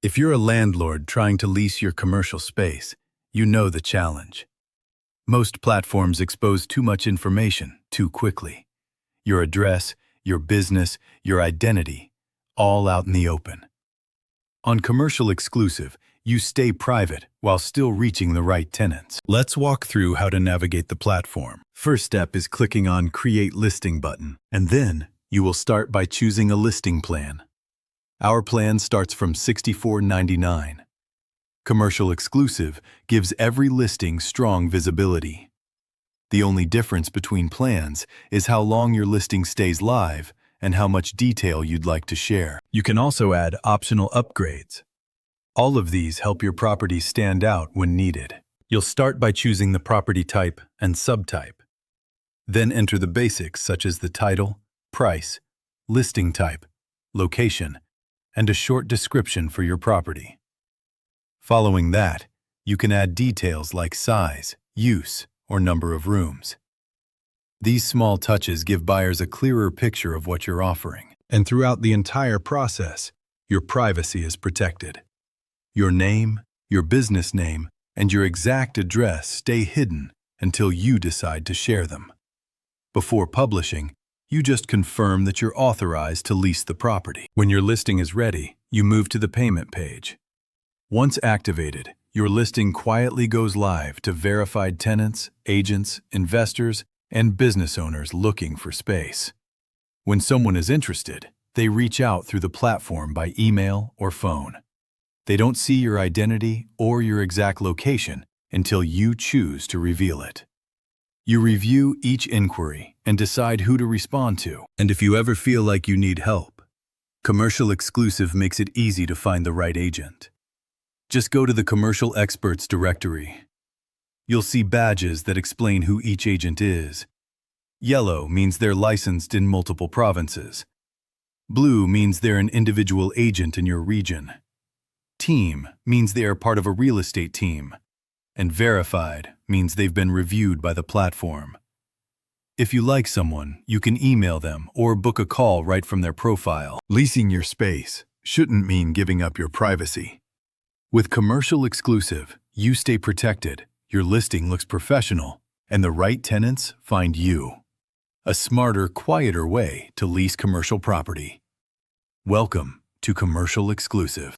If you're a landlord trying to lease your commercial space, you know the challenge. Most platforms expose too much information too quickly. Your address, your business, your identity, all out in the open. On Commercial Xclusive, you stay private while still reaching the right tenants. Let's walk through how to navigate the platform. First step is clicking on Create Listing button, and then you will start by choosing a listing plan. Our plan starts from $64.99. Commercial Xclusive gives every listing strong visibility. The only difference between plans is how long your listing stays live and how much detail you'd like to share. You can also add optional upgrades. All of these help your property stand out when needed. You'll start by choosing the property type and subtype. Then enter the basics such as the title, price, listing type, location, and a short description for your property. Following that, you can add details like size, use, or number of rooms. These small touches give buyers a clearer picture of what you're offering. And throughout the entire process, your privacy is protected. Your name, your business name, and your exact address stay hidden until you decide to share them. Before publishing, you just confirm that you're authorized to lease the property. When your listing is ready, you move to the payment page. Once activated, your listing quietly goes live to verified tenants, agents, investors, and business owners looking for space. When someone is interested, they reach out through the platform by email or phone. They don't see your identity or your exact location until you choose to reveal it. You review each inquiry and decide who to respond to. And if you ever feel like you need help, Commercial Xclusive makes it easy to find the right agent. Just go to the Commercial Experts directory. You'll see badges that explain who each agent is. Yellow means they're licensed in multiple provinces. Blue means they're an individual agent in your region. Team means they are part of a real estate team. And verified means they've been reviewed by the platform. If you like someone, you can email them or book a call right from their profile. Leasing your space shouldn't mean giving up your privacy. With Commercial Xclusive, you stay protected, your listing looks professional, and the right tenants find you. A smarter, quieter way to lease commercial property. Welcome to Commercial Xclusive.